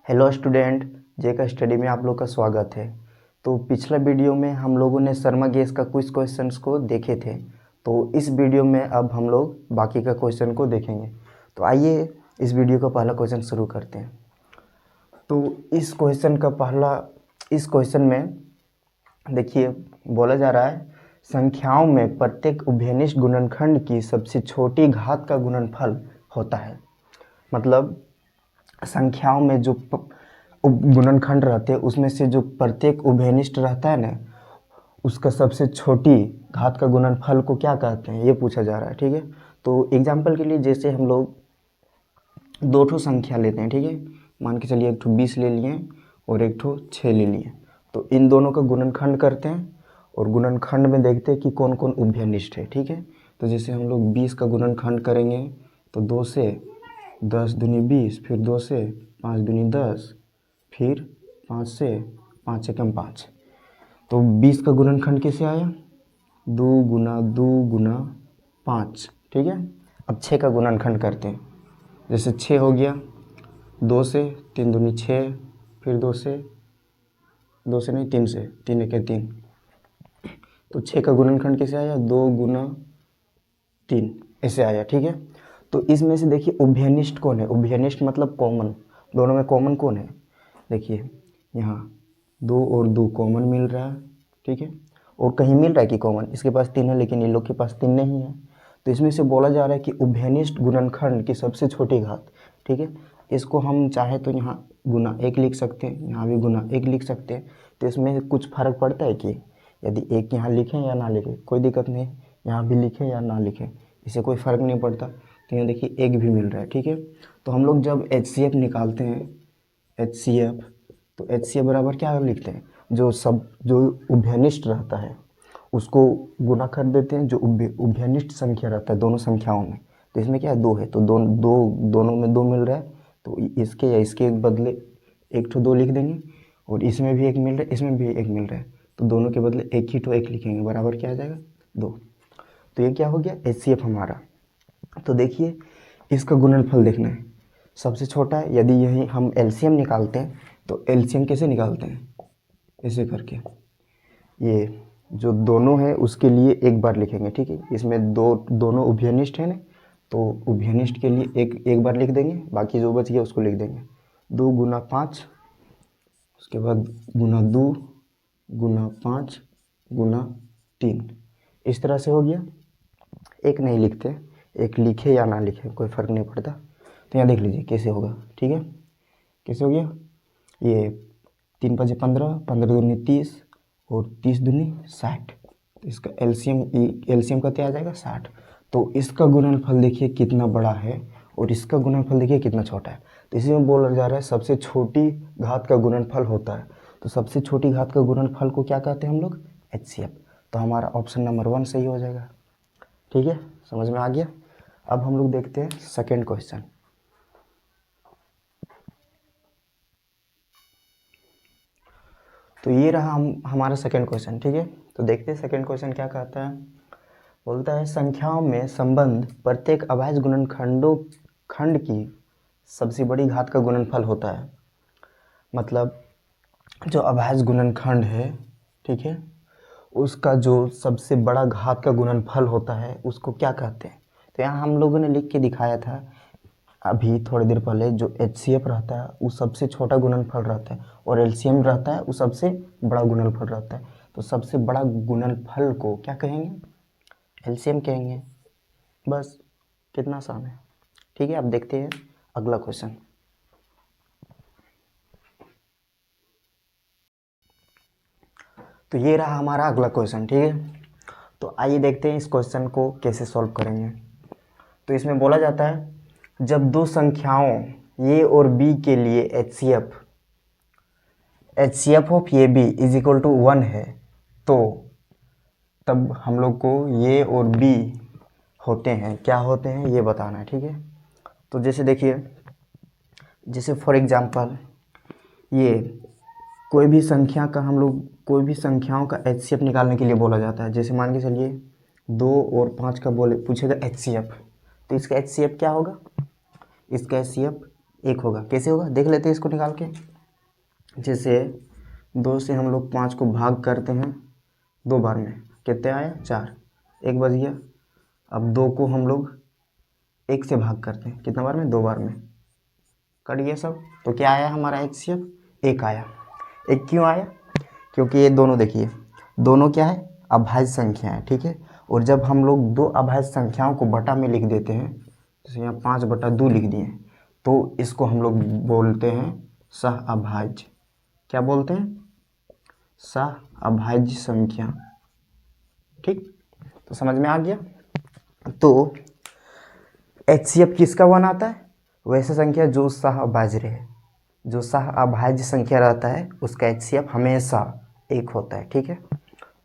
Hello student, जे का study में आप लोग का स्वागत है। तो पिछला वीडियो में हम लोगों ने शर्मा गैस का कुछ क्वेश्चंस को देखे थे। तो इस वीडियो में अब हम लोग बाकी का क्वेश्चन को देखेंगे। तो आइए इस वीडियो का पहला क्वेश्चन शुरू करते हैं। तो इस क्वेश्चन में देखिए बोला जा रहा है, संख्याओं में प्रत्येक उभयनिष्ठ गुणनखंड की सबसे छोटी घात का गुणनफल होता है। मतलब संख्याओं में जो गुणनखंड रहते हैं उसमें से जो प्रत्येक उभयनिष्ठ रहता है ना, उसका सबसे छोटी घात का गुणनफल को क्या कहते हैं, ये पूछा जा रहा है। ठीक है, तो एग्जांपल के लिए जैसे हम लोग दो ठो संख्या लेते हैं। ठीक है, मान के चलिए एक ठो 20 ले लिए और एक ठो 6 ले लिए। तो इन दोनों का गुणनखंड करते हैं और गुणनखंड में देखते हैं कि कौन कौन उभयनिष्ठ है। ठीक है, तो जैसे हम लोग 20 का गुणनखंड करेंगे तो 2 से 10 दूनी 20, फिर 2 से 5 दूनी 10, फिर 5 से 5 एकम 5। तो 20 का गुणनखंड कैसे आया? 2 गुना 2 गुना 5। ठीक है, अब 6 का गुणनखंड करते हैं। जैसे 6 हो गया, 2 से 3 दूनी 6, फिर 2 से नहीं 3 से 3 एक 3। तो 6 का गुणनखंड कैसे आया? 2 गुना 3 ऐसे आया। ठीक है, तो इसमें से देखिए उभयनिष्ठ कौन है? उभयनिष्ठ मतलब कॉमन, दोनों में कॉमन कौन है? देखिए यहाँ 2 और 2 कॉमन मिल रहा है। ठीक है, और कहीं मिल रहा है कि कॉमन, इसके पास 3 है लेकिन इन लोग के पास 3 नहीं है। तो इसमें से बोला जा रहा है कि उभयनिष्ठ गुणनखंड की सबसे छोटी घात। ठीक है, इसको हम चाहे तो यहाँ गुना 1 लिख सकते हैं, यहाँ भी गुना 1 लिख सकते हैं। तो इसमें कुछ फ़र्क पड़ता है कि यदि 1 यहाँ लिखें या ना लिखें, कोई दिक्कत नहीं, यहाँ भी लिखें या ना लिखें, इससे कोई फ़र्क नहीं पड़ता। तो यहाँ देखिए 1 भी मिल रहा है। ठीक है, तो हम लोग जब HCF निकालते हैं, HCF, तो HCF बराबर क्या लिखते हैं? जो उभयनिष्ठ रहता है उसको गुना कर देते हैं जो उभयनिष्ठ संख्या रहता है दोनों संख्याओं में। तो इसमें क्या है? 2 है, तो दोनों में 2 मिल रहा है, तो इसके या इसके बदले एक ठो 2 लिख देंगे, और इसमें भी 1 मिल रहा है, इसमें भी 1 मिल रहा है, तो दोनों के बदले एक ही ठो 1 लिखेंगे, बराबर क्या आ जाएगा? 2। तो ये क्या हो गया? HCF हमारा। तो देखिए इसका गुणनफल देखना है, सबसे छोटा है। यदि यही हम LCM निकालते हैं तो LCM कैसे निकालते हैं? ऐसे करके ये जो दोनों है उसके लिए एक बार लिखेंगे। ठीक है, इसमें दोनों उभयनिष्ठ है ना, तो उभयनिष्ठ के लिए एक बार लिख देंगे, बाकी जो बच गया उसको लिख देंगे। 2 गुना 5, उसके बाद गुना 2 गुना 5 गुना 3, इस तरह से हो गया। एक नहीं लिखते, एक लिखे या ना लिखे कोई फ़र्क नहीं पड़ता। तो यहाँ देख लीजिए कैसे होगा। ठीक है, कैसे हो गया? ये 3 5 15, 15 दूनी 30 और 30 दूनी 60। तो इसका एलसीएम का क्या आ जाएगा? 60। तो इसका गुणनफल देखिए कितना बड़ा है और इसका गुणनफल देखिए कितना छोटा है। तो इसी में बोला जा रहा है सबसे छोटी घात का गुणनफल होता है। तो सबसे छोटी घात का गुणनफल को क्या कहते हैं हम लोग? HCF। तो हमारा ऑप्शन नंबर 1 सही हो जाएगा। ठीक है, समझ में आ गया। अब हम लोग देखते हैं सेकेंड क्वेश्चन। तो ये रहा हमारा सेकेंड क्वेश्चन। ठीक है, तो देखते हैं सेकेंड क्वेश्चन क्या कहता है। बोलता है संख्याओं में संबंध प्रत्येक अभाज्य खंड की सबसे बड़ी घात का गुणनफल होता है। मतलब जो अभाज्य गुणनखंड है, ठीक है, उसका जो सबसे बड़ा घात का गुणनफल होता है उसको क्या कहते हैं? तो यहाँ हम लोगों ने लिख के दिखाया था अभी थोड़ी देर पहले, जो HCF रहता है वो सबसे छोटा गुणनफल रहता है और LCM रहता है वो सबसे बड़ा गुणनफल रहता है। तो सबसे बड़ा गुणनफल को क्या कहेंगे? LCM कहेंगे। बस, कितना आसान है। ठीक है, अब देखते हैं अगला क्वेश्चन। तो ये रहा हमारा अगला क्वेश्चन। ठीक है, तो आइए देखते हैं इस क्वेश्चन को कैसे सॉल्व करेंगे। तो इसमें बोला जाता है जब दो संख्याओं A और B के लिए HCF of AB is equal to 1 है, तो तब हम लोग को A और B होते हैं, क्या होते हैं ये बताना है। ठीक है, तो जैसे देखिए, जैसे फॉर एग्जांपल ये कोई भी संख्याओं का HCF निकालने के लिए बोला जाता है। जैसे मान के चलिए 2 और 5 का पूछेगा HCF, तो इसका HCF क्या होगा? इसका HCF 1 होगा। कैसे होगा देख लेते हैं इसको निकाल के। जैसे 2 से हम लोग 5 को भाग करते हैं 2 बार में, कितने आया 4, 1 बच गया। अब 2 को हम लोग 1 से भाग करते हैं कितना बार में, 2 बार में, कट गया सब। तो क्या आया हमारा HCF, 1 आया। 1 क्यों आया, क्योंकि ये दोनों देखिए, दोनों क्या है, अभाज्य संख्या है, ठीक है। और जब हम लोग 2 अभाज्य संख्याओं को बटा में लिख देते हैं, जैसे यहाँ 5/2 लिख दिए, तो इसको हम लोग बोलते हैं सह अभाज्य। क्या बोलते हैं, सह अभाज्य संख्या, ठीक। तो समझ में आ गया। तो HCF किसका 1 आता है, वैसे संख्या जो सह अभाज्य रहे, जो सह अभाज्य संख्या रहता है उसका HCF हमेशा 1 होता है, ठीक है।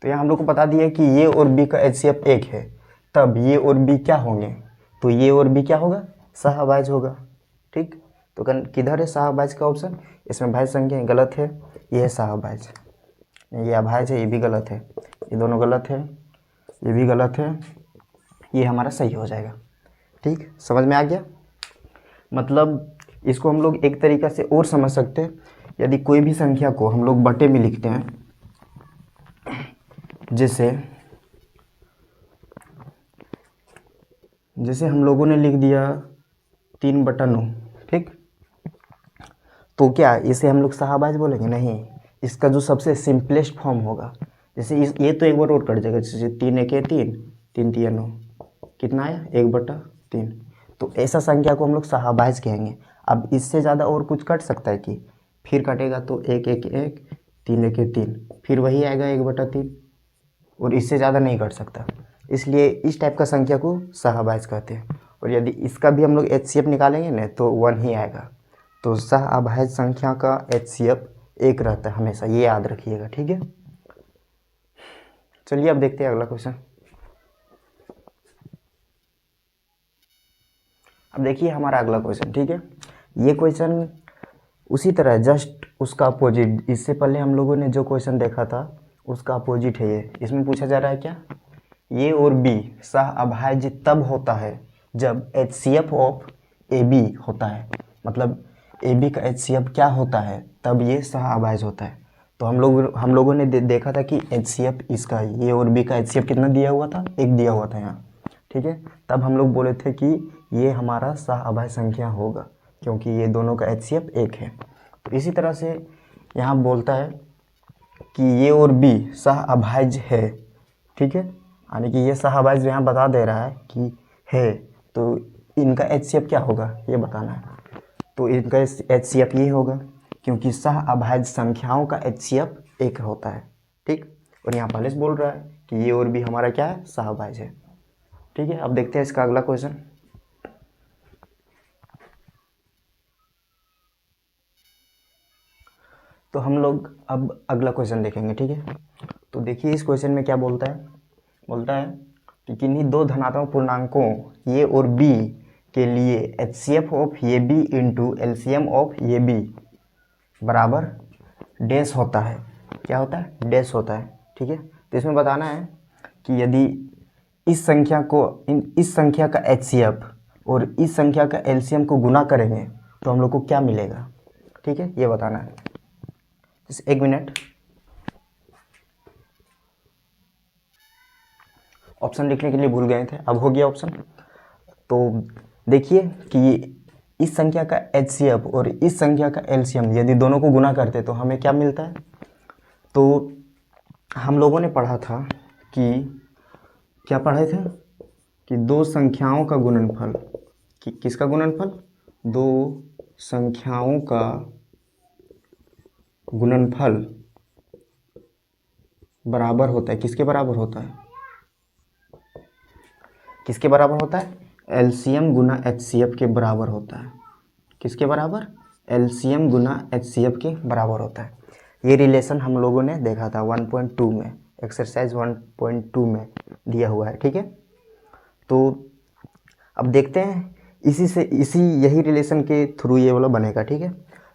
तो यहाँ हम लोग को बता दिया कि ये और बी का HCF 1 है, तब ये और बी क्या होंगे, तो ये और बी क्या होगा, सह अभाज्य होगा, ठीक। तो किधर है सह अभाज्य का ऑप्शन, इसमें भाज्य संख्या गलत है, ये है सह अभाज्य, ये अभाज्य है, ये भी गलत है, ये दोनों गलत है, ये भी गलत है, ये हमारा सही हो जाएगा, ठीक। समझ में आ गया। मतलब इसको हम लोग एक तरीक़ा से और समझ सकते हैं, यदि कोई भी संख्या को हम लोग बटे में लिखते हैं, जैसे हम लोगों ने लिख दिया 3/9, ठीक। तो क्या इसे हम लोग सह अभाज्य बोलेंगे, नहीं। इसका जो सबसे सिंपलेस्ट फॉर्म होगा, जैसे ये तो एक बार और कट जाएगा, जैसे 3 1 3, 3 3 9, कितना आया 1/3। तो ऐसा संख्या को हम लोग सह अभाज्य कहेंगे। अब इससे ज़्यादा और कुछ कट सकता है कि, फिर कटेगा तो 1 1 1, 3 1 3, फिर वही आएगा 1/3, और इससे ज़्यादा नहीं कट सकता। इसलिए इस टाइप का संख्या को सह अभाज्य कहते हैं। और यदि इसका भी हम लोग HCF निकालेंगे ना तो 1 ही आएगा। तो सह अभाज्य संख्या का HCF 1 रहता है हमेशा, ये याद रखिएगा, ठीक है। चलिए अब देखते हैं अगला क्वेश्चन। अब देखिए हमारा अगला क्वेश्चन, ठीक है। ये क्वेश्चन उसी तरह जस्ट उसका अपोजिट, इससे पहले हम लोगों ने जो क्वेश्चन देखा था उसका अपोजिट है ये। इसमें पूछा जा रहा है क्या, ए और बी सह अभाज्य तब होता है जब HCF ऑफ AB होता है। मतलब AB का HCF क्या होता है, तब ये सह अभाज्य होता है। तो हम लोगों ने देखा था कि HCF इसका, ए और बी का HCF कितना दिया हुआ था, 1 दिया हुआ था यहाँ, ठीक है। तब हम लोग बोले थे कि ये हमारा सह अभाज्य संख्या होगा, क्योंकि ये दोनों का HCF 1 है। तो इसी तरह से यहाँ बोलता है कि ये और बी सह अभाज्य है, ठीक है। यानी कि ये सह अभाज्य यहाँ बता दे रहा है कि है, तो इनका HCF क्या होगा ये बताना है। तो इनका HCF ये होगा, क्योंकि सह अभाज्य संख्याओं का HCF 1 होता है, ठीक। और यहाँ पहले से बोल रहा है कि ये और बी हमारा क्या है, सह अभाज्य है, ठीक है। अब देखते हैं इसका अगला क्वेश्चन। तो हम लोग अब अगला क्वेश्चन देखेंगे, ठीक है। तो देखिए इस क्वेश्चन में क्या बोलता है कि किन्हीं 2 धनात्मक पूर्णांकों ए और बी के लिए HCF of A B into LCM of A B बराबर डैश होता है। क्या होता है, डैश होता है, ठीक है। तो इसमें बताना है कि यदि इस संख्या का HCF और इस संख्या का LCM को गुना करेंगे तो हम लोग को क्या मिलेगा, ठीक है, ये बताना है। जैसे 1 मिनट, ऑप्शन लिखने के लिए भूल गए थे, अब हो गया ऑप्शन। तो देखिए कि इस संख्या का HCF और इस संख्या का LCM यदि दोनों को गुना करते तो हमें क्या मिलता है। तो हम लोगों ने पढ़ा था कि, क्या पढ़े थे कि 2 संख्याओं का गुणनफल, किसका गुणनफल, 2 संख्याओं का गुणनफल बराबर होता है, किसके बराबर होता है, किसके बराबर होता है, LCM गुना HCF के बराबर होता है। किसके बराबर, LCM गुना HCF के बराबर होता है। ये रिलेशन हम लोगों ने देखा था 1.2 में, एक्सरसाइज 1.2 में दिया हुआ है, ठीक है। तो अब देखते हैं यही रिलेशन के थ्रू ये वाला बनेगा, ठीक है।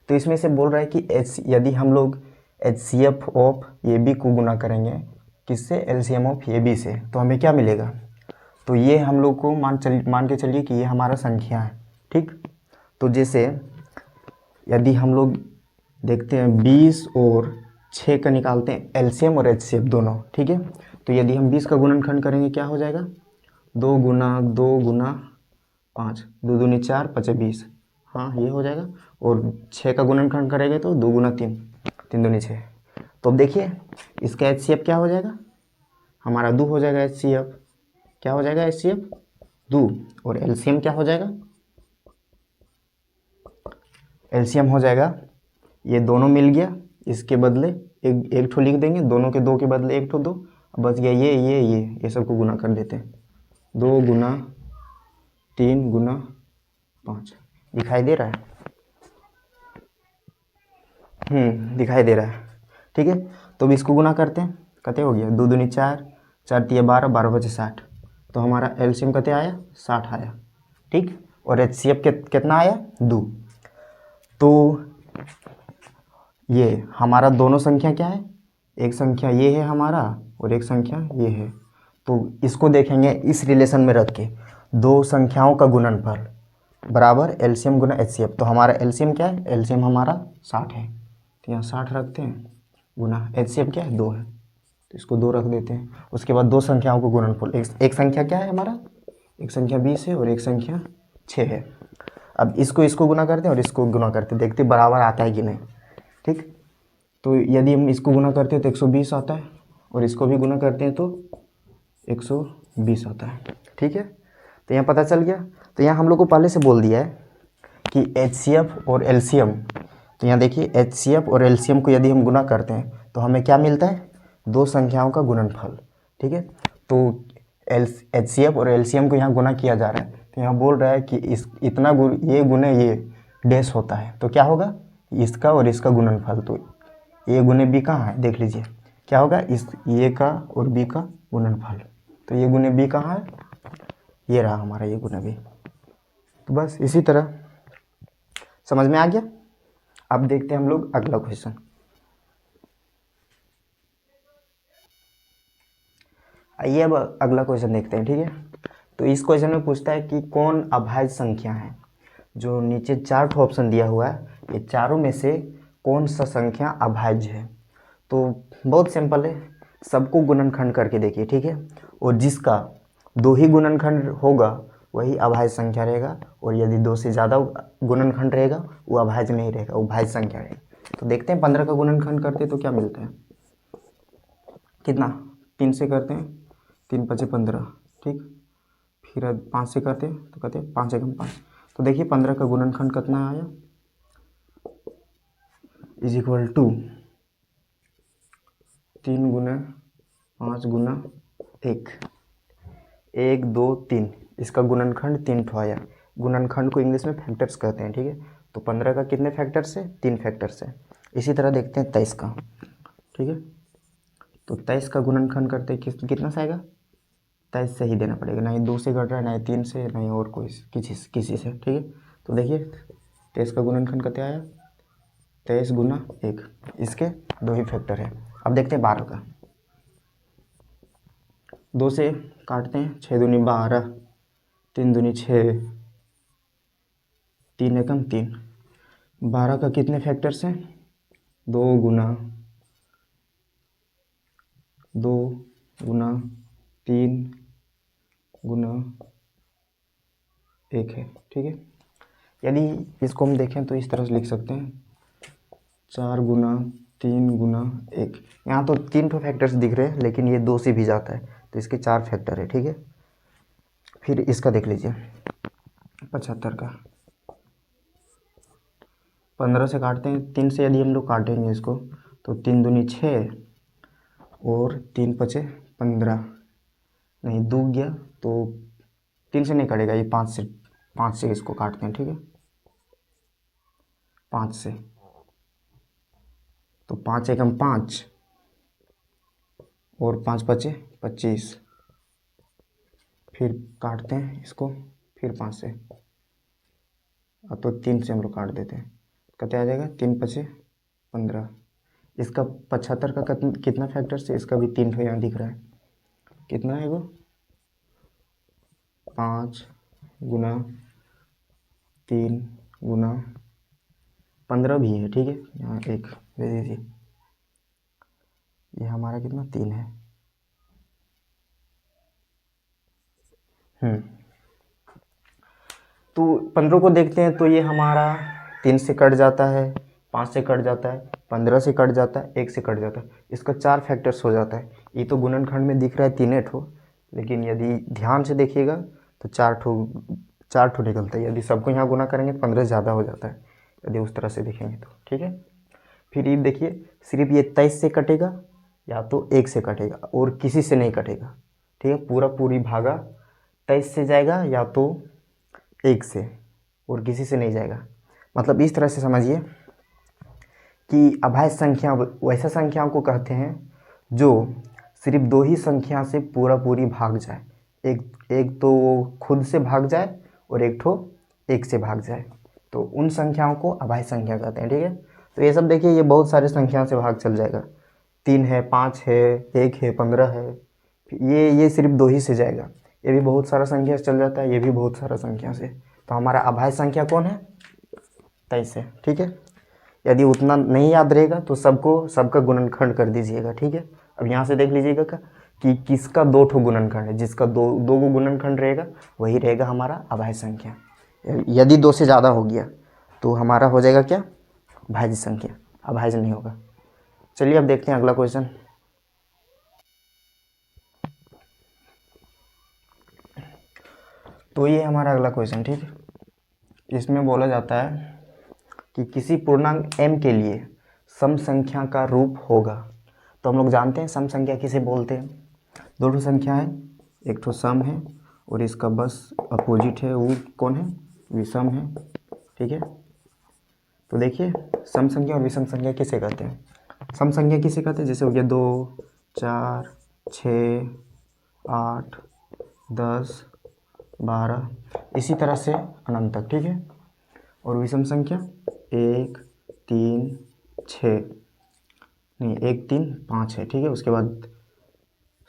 तो इसमें से बोल रहा है कि यदि हम लोग HCF ऑफ ए बी को गुना करेंगे किससे, LCM ऑफ ए बी से, तो हमें क्या मिलेगा। तो ये हम लोग को मान के चलिए कि ये हमारा संख्या है, ठीक। तो जैसे यदि हम लोग देखते हैं 20 और 6 का निकालते हैं एलसीएम और एचसीएफ दोनों, ठीक है। तो यदि हम 20 का गुणनखंड करेंगे क्या हो जाएगा, 2 × 2 × 5, 2 दूनी 4, 5 20, हाँ ये हो जाएगा। और 6 का गुणनखंड करेंगे तो 2 × 3, 3 दूनी 6। तो अब देखिए इसका एचसीएफ क्या हो जाएगा, हमारा 2 हो जाएगा एचसीएफ, क्या हो जाएगा एचसीएफ 2। और एलसीएम क्या हो जाएगा, एलसीएम हो जाएगा, ये दोनों मिल गया, इसके बदले एक ठो लिख देंगे, दोनों के 2 के बदले एक ठो 2, बच गया ये सबको गुना कर देते हैं, 2 × 3 × 5। दिखाई दे रहा है, दिखाई दे रहा है, ठीक है। तो अब इसको गुना करते हैं, कते हो गया, 2 दूनी 4, 4 तिया 12, 12 बचे 60। तो हमारा एलसीएम कते आया, 60 आया, ठीक। और एचसीएफ कितना आया, 2। तो ये हमारा दोनों संख्या क्या है, एक संख्या ये है हमारा और एक संख्या ये है। तो इसको देखेंगे इस रिलेशन में रख के, दो संख्याओं का गुणनफल बराबर एलसीएम गुना एचसीएफ। तो हमारा एलसीएम क्या है, एलसीएम हमारा 60 है, तो यहाँ 60 रखते हैं, गुना एचसीएफ क्या है 2 है, तो इसको 2 रख देते हैं। उसके बाद दो संख्याओं को गुणनफल, एक संख्या क्या है हमारा, एक संख्या 20 है और एक संख्या 6 है। अब इसको गुना करते हैं और इसको गुना करते हैं, देखते बराबर आता है कि नहीं, ठीक। तो यदि हम इसको गुना करते हैं तो 120 आता है, और इसको भी गुना करते हैं तो 120 आता है, ठीक है। तो यहाँ पता चल गया। तो यहाँ हम लोग को पहले से बोल दिया है कि एचसीएफ और एलसीएम, तो यहाँ देखिए एचसीएफ और एलसीएम को यदि हम गुना करते हैं तो हमें क्या मिलता है, दो संख्याओं का गुणनफल, ठीक है। तो एचसीएफ और एलसीएम को यहाँ गुना किया जा रहा है, तो यहाँ बोल रहा है कि इस इतना ये गुने ये डैश होता है, तो क्या होगा, इसका और इसका गुणनफल। तो ए गुने बी कहाँ है, देख लीजिए क्या होगा, इस ए का और बी का गुणनफल। तो ये गुने बी कहाँ है, ये रहा हमारा ये गुने बी। तो बस इसी तरह समझ में आ गया। अब देखते हैं हम लोग अगला क्वेश्चन। आइए अब अगला क्वेश्चन देखते हैं, ठीक है। तो इस क्वेश्चन में पूछता है कि कौन अभाज्य संख्या है। जो नीचे 4 ऑप्शन दिया हुआ है, ये चारों में से कौन सा संख्या अभाज्य है। तो बहुत सिंपल है, सबको गुणनखंड करके देखिए, ठीक है। और जिसका 2 ही गुणनखंड होगा वही अभाज्य संख्या रहेगा, और यदि 2 से ज़्यादा गुणनखंड रहेगा वो अभाज्य नहीं रहेगा, वो भाज्य संख्या रहेगा। तो देखते हैं 15 का गुणनखंड करते तो क्या मिलता है, कितना, 3 से करते हैं, 3 × 5 = 15, ठीक। फिर 5 से करते हैं तो कहते हैं 5 × 5। तो देखिए 15 का गुणनखंड कितना आया, = 3 × 5 × 1, 1 2 3, इसका गुणनखंड 3 ठो आया। गुणनखंड को इंग्लिश में फैक्टर्स कहते हैं, ठीक है। तो 15 का कितने फैक्टर्स है, 3 फैक्टर्स है। इसी तरह देखते हैं 23 का, ठीक है। तो 23 का गुणनखंड करते हैं कितना से आएगा, 23 से ही देना पड़ेगा, ना ही 2 से घट रहा है, ना ही 3 से, ना ही और कोई किसी से, ठीक है। तो देखिए 23 का गुणनखंड कितना आया, 23 × 1, इसके 2 ही फैक्टर है। अब देखते हैं 12 का, 2 से काटते हैं, 6 दूनी 12, 3 दूनी 6, 3 एकम 3। 12 का कितने फैक्टर्स हैं, 2 × 2 × 3 × 1 है, ठीक है। यदि इसको हम देखें तो इस तरह से लिख सकते हैं, 4 × 3 × 1। यहाँ तो 3 ठो फैक्टर्स दिख रहे हैं, लेकिन ये 2 से भी जाता है, तो इसके 4 फैक्टर है, ठीक है। फिर इसका देख लीजिए 75 का, 15 से काटते हैं, 3 से यदि हम लोग काटेंगे इसको तो 3 दूनी 6 और 3 × 5 = 15, नहीं 2 गया तो 3 से नहीं कटेगा, ये 5 से इसको काटते हैं, ठीक है, 5 से। तो 5 एकम 5 और 5 × 5 = 25, फिर काटते हैं इसको, फिर 5 से, अब तो 3 से हम लोग काट देते हैं, कितने आ जाएगा, 3 × 5 = 15। इसका 75 का कितना फैक्टर से, इसका भी 3 ठो यहाँ दिख रहा है, कितना है वो, 5 × 3 × 15 भी है, ठीक है। यहाँ एक दे दीजिए, ये हमारा कितना 3 है। तो 15 को देखते हैं तो ये हमारा 3 से कट जाता है, 5 से कट जाता है, 15 से कट जाता है, 1 से कट जाता है। इसका 4 फैक्टर्स हो जाता है। ये तो गुणनखंड में दिख रहा है 3 ठो, लेकिन यदि ध्यान से देखिएगा तो 4 ठो निकलता है। यदि सबको यहाँ गुना करेंगे तो 15 ज़्यादा हो जाता है, यदि उस तरह से देखेंगे तो, ठीक है। फिर ये देखिए, सिर्फ ये 23 से कटेगा या तो 1 से कटेगा, और किसी से नहीं कटेगा, ठीक है। पूरा पूरी भागा 23 से जाएगा या तो 1 से, और किसी से नहीं जाएगा। मतलब इस तरह से समझिए कि अभाज्य संख्या वैसा संख्याओं को कहते हैं जो सिर्फ 2 ही संख्या से पूरा पूरी भाग जाए। एक तो खुद से भाग जाए और एक ठो 1 से भाग जाए, तो उन संख्याओं को अभाज्य संख्या कहते हैं, ठीक है। तो ये सब देखिए, ये बहुत सारे संख्या से भाग चल जाएगा। 3 है, 5 है, 1 है, 15 है। ये सिर्फ 2 ही से जाएगा। ये भी बहुत सारा संख्या से चल जाता है, ये भी बहुत सारा संख्या से। तो हमारा अभाज्य संख्या कौन है? 23 है, ठीक है। यदि उतना नहीं याद रहेगा तो सबका गुणनखंड कर दीजिएगा, ठीक है। अब यहाँ से देख लीजिएगा कि किसका 2 ठो गुणनखंड है। जिसका दो गो गुणनखंड रहेगा वही रहेगा हमारा अभाज्य संख्या। यदि 2 से ज़्यादा हो गया तो हमारा हो जाएगा क्या? भाज्य संख्या, अभाज्य नहीं होगा। चलिए अब देखते हैं अगला क्वेश्चन। तो ये हमारा अगला क्वेश्चन, ठीक है। इसमें बोला जाता है कि किसी पूर्णांक m के लिए सम संख्या का रूप होगा। तो हम लोग जानते हैं सम संख्या किसे बोलते हैं। 2 ठो संख्या है, एक ठो सम है और इसका बस अपोजिट है, वो कौन है? विषम है, ठीक है। तो देखिए, सम संख्या और विषम संख्या किसे कहते हैं? सम संख्या किसे कहते हैं? जैसे हो गया 2, 4, 6, 8, 10, 12, इसी तरह से अनंत तक, ठीक है। और विषम संख्या 1, 3, 6 नहीं, 1, 3, 5 है, ठीक है। उसके बाद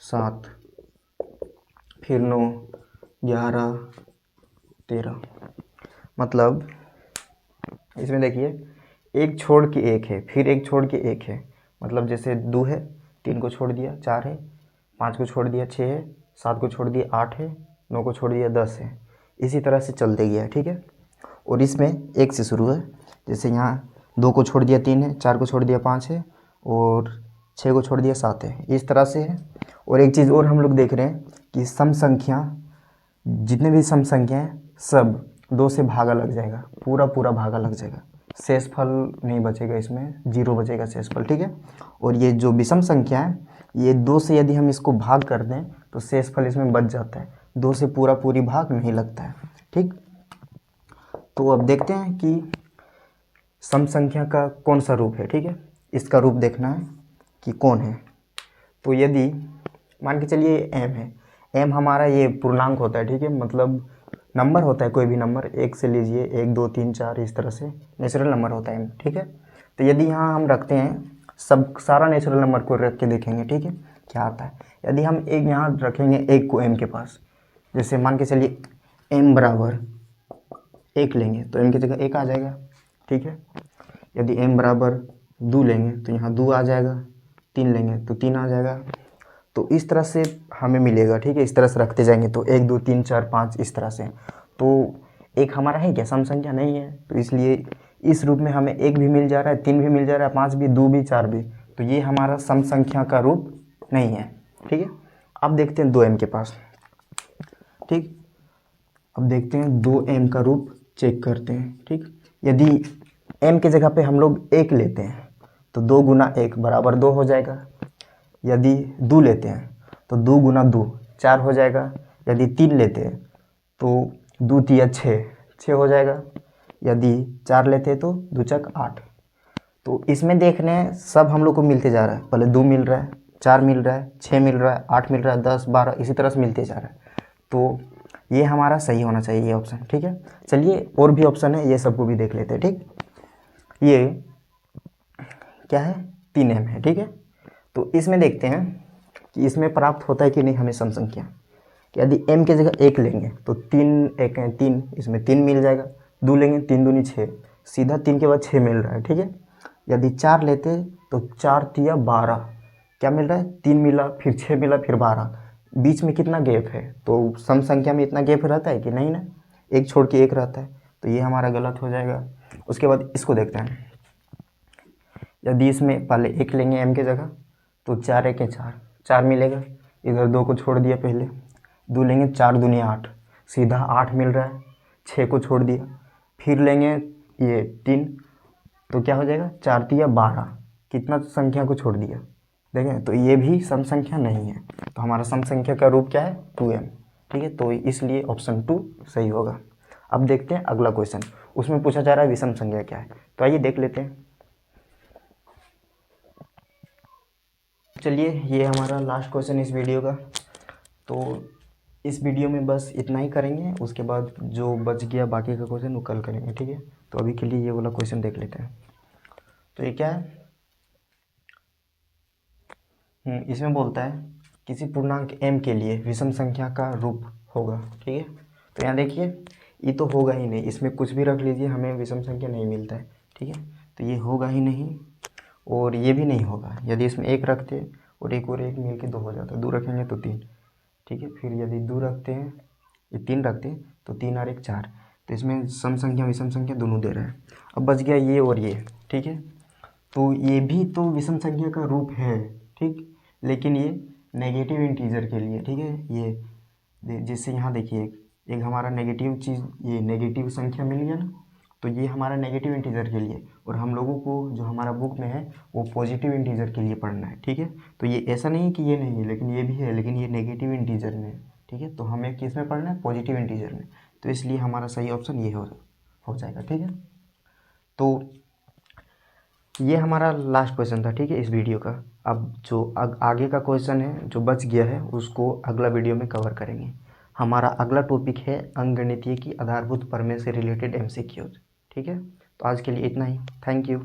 7, फिर 9, 11, 13। मतलब इसमें देखिए, एक छोड़ के एक है, फिर एक छोड़ के एक है। मतलब जैसे 2 है, 3 को छोड़ दिया 4 है, 5 को छोड़ दिया 6 है, 7 को छोड़ दिया 8 है, 9 को छोड़ दिया 10 है। इसी तरह से चलते गया, ठीक है। और इसमें 1 से शुरू है। जैसे यहाँ 2 को छोड़ दिया 3 है, 4 को छोड़ दिया 5 है, और 6 को छोड़ दिया 7 है। इस तरह से है। और एक चीज़ और हम लोग देख रहे हैं कि सम संख्या, जितने भी सम संख्या हैं सब 2 से भागा लग जाएगा, पूरा भागा लग जाएगा। शेषफल नहीं बचेगा, इसमें 0 बचेगा शेषफल, ठीक है। और ये जो विषम संख्या है, ये 2 से यदि हम इसको भाग कर दें तो शेषफल इसमें बच जाता है। 2 से पूरी भाग नहीं लगता है, ठीक। तो अब देखते हैं कि सम संख्या का कौन सा रूप है, ठीक है। इसका रूप देखना है कि कौन है। तो यदि मान के चलिए m है, m हमारा ये पूर्णांक होता है, ठीक है। मतलब नंबर होता है, कोई भी नंबर 1 से लीजिए, 1, 2, 3, 4, इस तरह से नेचुरल नंबर होता है m, ठीक है। तो यदि यहाँ हम रखते हैं सारा नेचुरल नंबर को रख के देखेंगे, ठीक है, क्या आता है। यदि हम एक यहाँ रखेंगे 1 को m के पास, जैसे मान के चलिए m बराबर 1 लेंगे तो m की जगह 1 आ जाएगा, ठीक है। यदि m बराबर 2 लेंगे तो यहाँ 2 आ जाएगा, 3 लेंगे तो 3 आ जाएगा। तो इस तरह से हमें मिलेगा, ठीक है। इस तरह से रखते जाएंगे तो 1, 2, 3, 4, 5 इस तरह से। तो एक हमारा है क्या? सम संख्या नहीं है, तो इसलिए इस रूप में हमें 1 भी मिल जा रहा है, 3 भी मिल जा रहा है, 5 भी, 2 भी, 4 भी। तो ये हमारा सम संख्या का रूप नहीं है, ठीक है। अब देखते हैं 2m के पास, ठीक। अब देखते हैं 2m का रूप चेक करते हैं, ठीक। यदि m की जगह पे हम लोग 1 लेते हैं तो 2 गुना 1 बराबर 2 हो जाएगा। यदि 2 लेते हैं तो 2 गुना 2 4 हो जाएगा। यदि 3 लेते हैं तो 2 तिया 6 हो जाएगा। यदि 4 लेते हैं तो 2 चक 8। तो इसमें देख रहे हैं सब हम लोग को मिलते जा रहा है। पहले 2 मिल रहा है, 4 मिल रहा है, 6 मिल रहा है, 8 मिल रहा है, 10, 12 इसी तरह से मिलते जा रहा है। तो ये हमारा सही होना चाहिए, ये ऑप्शन, ठीक है। चलिए और भी ऑप्शन है, ये सबको भी देख लेते हैं, ठीक। ये क्या है? 3m है, ठीक है। तो इसमें देखते हैं कि इसमें प्राप्त होता है कि नहीं हमें सम संख्या। यदि m की जगह 1 लेंगे तो 3 1 है 3, इसमें 3 मिल जाएगा। 2 लेंगे 3 दूनी 6, सीधा 3 के बाद 6 मिल रहा है, ठीक है। यदि 4 लेते तो 4 तिया 12, क्या मिल रहा है, 3 मिला, फिर 6 मिला, फिर 12, बीच में कितना गैप है, तो सम संख्या में इतना गैप रहता है कि नहीं ना, एक छोड़ के एक रहता है, तो ये हमारा गलत हो जाएगा। उसके बाद इसको देखते हैं, यदि इसमें पहले 1 लेंगे m की जगह तो 4 1 4, 4 मिलेगा, इधर 2 को छोड़ दिया, पहले 2 लेंगे, 4 दूनी 8, सीधा 8 मिल रहा है, 6 को छोड़ दिया, फिर लेंगे ये 3, तो क्या हो जाएगा, 4 तिया 12, कितना संख्या को छोड़ दिया, देखें, तो ये भी सम संख्या नहीं है, तो हमारा सम संख्या का रूप क्या है, 2m, ठीक है, तो इसलिए ऑप्शन 2 सही होगा। अब देखते हैं अगला क्वेश्चन, उसमें पूछा जा रहा है विषम संख्या क्या है, तो आइए देख लेते हैं। चलिए, ये हमारा लास्ट क्वेश्चन इस वीडियो का, तो इस वीडियो में बस इतना ही करेंगे, उसके बाद जो बच गया बाकी का क्वेश्चन वो कल करेंगे, ठीक है। तो अभी के लिए ये वाला क्वेश्चन देख लेते हैं। तो ये क्या है, इसमें बोलता है किसी पूर्णांक m के लिए विषम संख्या का रूप होगा, ठीक है। तो यहाँ देखिए, ये तो होगा ही नहीं, इसमें कुछ भी रख लीजिए, हमें विषम संख्या नहीं मिलता है, ठीक है। तो ये होगा ही नहीं, और ये भी नहीं होगा। यदि इसमें 1 रखते और एक मिल के 2 हो जाता, 2 रखेंगे तो 3, ठीक है। फिर यदि 2 रखते हैं, ये 3 रखते हैं तो 3 और 1 4, तो इसमें सम संख्या विषम संख्या दोनों दे रहा है। अब बच गया ये और ये, ठीक है। तो ये भी तो विषम संख्या का रूप है, ठीक, लेकिन ये नेगेटिव इंटीजर के लिए, ठीक है। ये जैसे यहाँ देखिए, एक हमारा नेगेटिव चीज़, ये नेगेटिव संख्या मिल गया ना, तो ये हमारा नेगेटिव इंटीजर के लिए, और हम लोगों को जो हमारा बुक में है वो पॉजिटिव इंटीजर के लिए पढ़ना है, ठीक है। तो ये ऐसा नहीं है कि ये नहीं है, लेकिन ये भी है, लेकिन ये नेगेटिव इंटीजर में है, ठीक है। तो हमें किस में पढ़ना है, पॉजिटिव इंटीजर में, तो इसलिए हमारा सही ऑप्शन ये हो जाएगा, ठीक है। तो ये हमारा लास्ट क्वेश्चन था, ठीक है, इस वीडियो का। अब जो आगे का क्वेश्चन है जो बच गया है उसको अगला वीडियो में कवर करेंगे। हमारा अगला टॉपिक है अंकगणितीय की आधारभूत प्रमेय से रिलेटेड MCQs, ठीक है। तो आज के लिए इतना ही, थैंक यू।